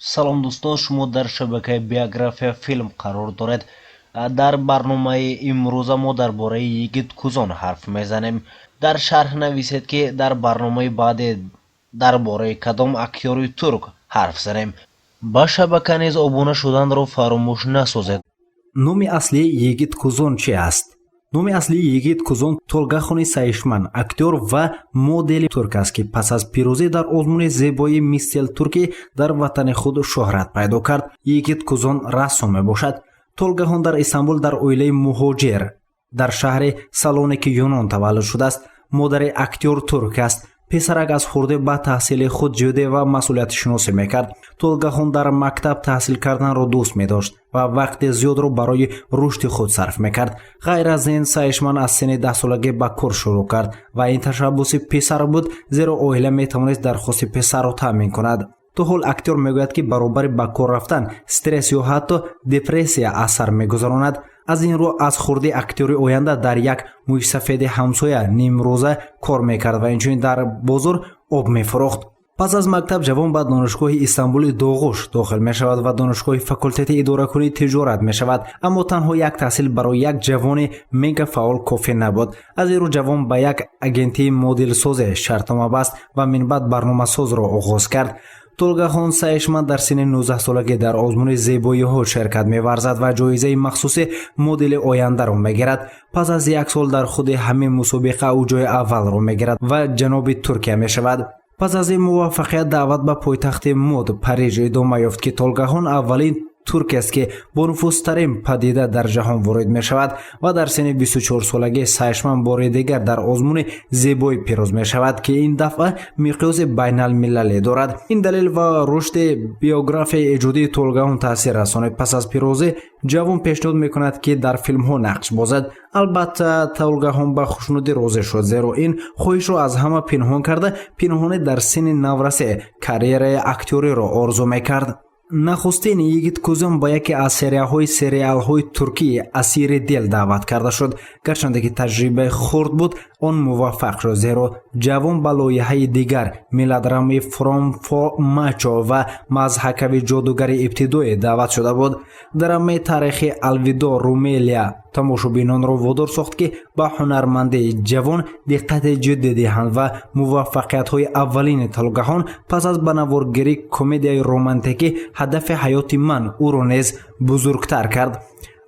салом дӯстон, шумо дар шабакаи биография филм қарор доред. дар барномаи имрӯза мо дар бораи Йигит Кӯзон ҳарф мезанем. дар шарҳ нависед ки дар барномаи баъде дар бораи кадом актёри турк ҳарф занем. ба шабака низ обуна шуданро фаромӯш насозед. номи аслии Йигит Кӯзон чи аст? номи аслии Йигит Кӯзон Толгахони Саишман, актёр ва модели турк аст ки пас аз пирӯзӣ дар озмуни зебоии Мистел Туркӣ дар ватани худ шӯҳрат пайдо кард. Йигит Кӯзон рассом мебошад. Толгаҳон дар Истамбул дар оилаи муҳоҷир дар шаҳри Салоники Юнон таваллуд шудааст. модари актёр турк аст. песарак аз хурдӣ ба таҳсили худ ҷиддӣ ва масъулиятшиносӣ мекард. Толгахон дар мактаб таҳсил карданро дӯст медошт ва вақти зиёдро барои рушди худ сарф мекард. ғайр аз ин, Саишман аз синни 10 солагӣ ба кор шурӯъ кард ва ин ташаббуси писар буд, зеро оила метавонист дархости писарро таъмин кунад. то ҳол актёр мегӯяд ки баробари ба кор рафтан стресс ё ҳатто депрессия аз сар мегузаронад. аз ин рӯ аз хурди актёри оянда дар як мӯйсафеди ҳамсоя нимрӯза кор мекард ва инчунин дар бозор об мефурохт. пас аз мактаб ҷавон ба донишгоҳи Истамбули Доғуш дохил мешавад ва донишгоҳи факултети идоракунии тиҷорат мешавад. аммо танҳо як таҳсил барои як ҷавони мегафаъол кофӣ набуд. аз ин рӯ ҷавон ба як агентии модилсозе шартнома баст ва минбаъд барномасозро оғоз кард. Толгахон Саишман дар синни 19 солагӣ дар озмуни зебоиҳо ширкат меварзад ва ҷоизаи махсуси модели ояндаро мегирад. пас аз як сол дар худи ҳамин мусобиқа ӯ ҷои аввалро мегирад ва ҷаноби Туркия мешавад. пас аз ин муваффақият даъват ба пойтахти мод Париж идома ёфт ки Толгахон аввалин туркест ки бо нуфузтарин падида дар ҷаҳон ворид мешавад ва дар синни 24 солагӣ Саишман бори дигар дар озмуни зебоӣ пирӯз мешавад ки ин дафъа миқёси байналмилалӣ дорад. ин далел ва рушди биографияи эҷодии Толгахон таъсир расонид. пас аз пирӯзӣ ҷавон пешниҳод мекунад ки дар филмҳо нақш бозад. албатта Толгахон ба хушнудӣ розӣ шуд, зеро ин хоҳишро аз ҳама пинҳон карда, пинҳоне дар синни наврасӣ карьераи актёриро орзу мекард. нахустин Йигит Кӯзон ба яке аз сериалҳои туркии Асири дил даъват карда шуд. гарчанде ки таҷрибаи хурд буд, он муваффақ шуд, зеро ҷавон ба лоиҳаи дигар мелодрамаи From for Macho ва мазҳакави ҷодугари ибтидоӣ даъват шуда буд. драмаи таърихи Алвидо Румелия тамошобинонро водор сохт ки ба ҳунармандии ҷавон диққати ҷиддӣ диҳанд ва муваффақиятҳои аввалини Толгахон пас аз ба наворгирии комедияи романтикӣ ҳадафи ҳаёти ман ӯро низ бузургтар кард.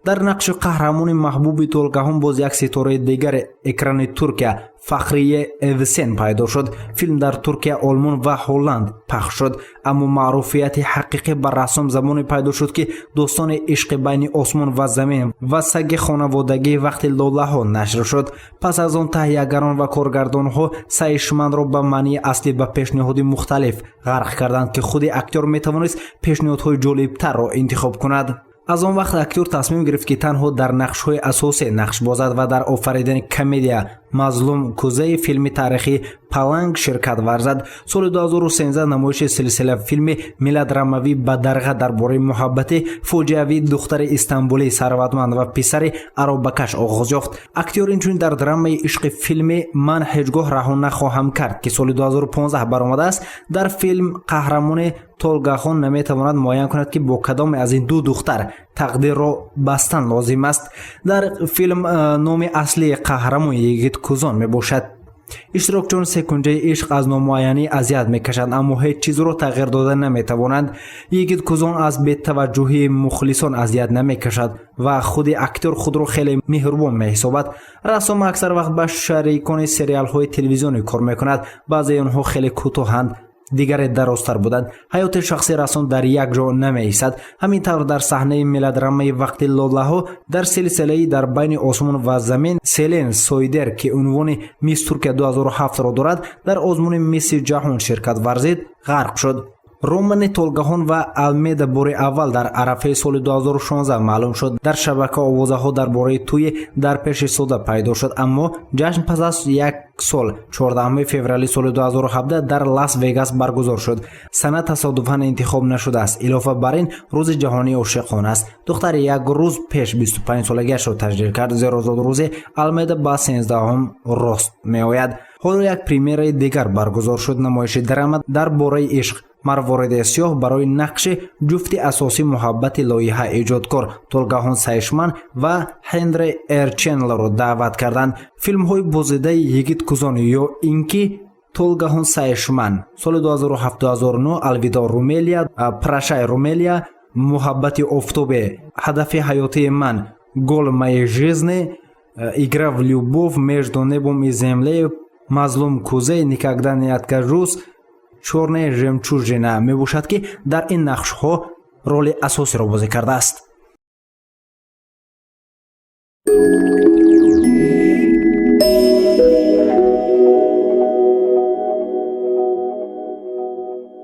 дар нақши қаҳрамони маҳбуби Толгахон боз як ситораи дигари экрани Туркия Фахрие Эвсен пайдо шуд. филм дар Туркия, Олмон ва Ҳолланд пахш шуд, аммо маъруфияти ҳақиқӣ ба рассом замоне пайдо шуд ки достони ишқи байни осмон ва замин ва саги хонаводагии вақти лолаҳо нашр шуд. пас аз он таҳиягарон ва коргардонҳо Саишманро ба маънии аслӣ ба пешниҳоди мухталиф ғарқ карданд ки худи актёр метавонист пешниҳодҳои ҷолибтарро интихоб кунад. аз он вақт актёр тасмим гирифт ки танҳо дар нақшҳои асосӣ нақш бозад ва дар офаридани комедия Мазлум Кӯзаи филми таърихи Паланг ширкат варзад. соли 2013 намоиши силсила филми мелодрамавӣ Бадарға дар бораи муҳаббати фоҷиавии духтари истамбулӣ сарватманд ва писари аробакаш оғоз ёфт. актёр инчунин дар драмаи ишқи филми Ман ҳеҷ гоҳ раҳо нахоҳам кард ки соли 2015 баромадааст. дар филм қаҳрамони Толгахон наметавонад муайян кунад ки бо кадоме аз ин ду духтар тақдирро бастан лозим аст. дар филм номи аслии қаҳрамон Йигит Кӯзон мебошад. иштирокчиёни секунҷаи ишқ аз номуайянӣ азият мекашанд, аммо ҳеҷ чизро тағйир дода наметавонанд. Йигит Кӯзон аз бетаваҷҷӯҳии мухлисон азият намекашад ва худи актёр худро хеле меҳрубон меҳисобад. рассом аксар вақт ба шарикони сериалҳои телевизионӣ кор мекунад. баъзеи онҳо хеле кӯтоҳанд, дигаре дарозтар буданд. ҳаёти шахси рассон дар як ҷо намеистад. ҳамин тавр дар саҳнаи мелодрамаи вақти лолаҳо дар силсилаи дар байни осмон ва замин Селен Сойдер ки унвони Мисс Туркия 2007-ро дорад, дар озмуни Мисси ҷаҳон ширкат варзид, ғарқ шуд. романи Толгахон ва Алмеда бори аввал дар арафаи соли 2016 маълум шуд. дар шабака овозаҳо дар бораи тӯи дар пеши сода пайдо шуд, аммо ҷашн пас аз як сол 14 феврали соли 2017 дар Лас Вегас баргузор шуд. сана тасодуфан интихоб нашудааст. илофа бар ин рӯзи ҷаҳонии ошиқон аст. духтаре як рӯз пеш 25 солагиашро таҷдид кард, зеро рӯзи Алмеда ба 13 рост меояд. ҳоло як премьераи дигар баргузор шуд. намоиши драма дар бораи ишқ марвориди сиёҳ барои нақши ҷуфти асосии муҳаббати лоиҳа эҷодкор Толгаҳон Сайшман ва Ҳенри Р. Чендлерро даъват карданд. филмҳои бозидаи Йигит Кӯзон ё инки Толгаҳон Сайшман соли 2007-2009, Алвидо Румелия, Прашай Румелия, Муҳаббати офтобе, Ҳадафи ҳаётии ман, Гол моей жизни, Игра в любовь между небом и землей, Мазлум кӯзе, Никогда не откажусь, Чорная жемчужина мебошад ки дар ин нақшҳо роли асосиро бозӣ кардааст.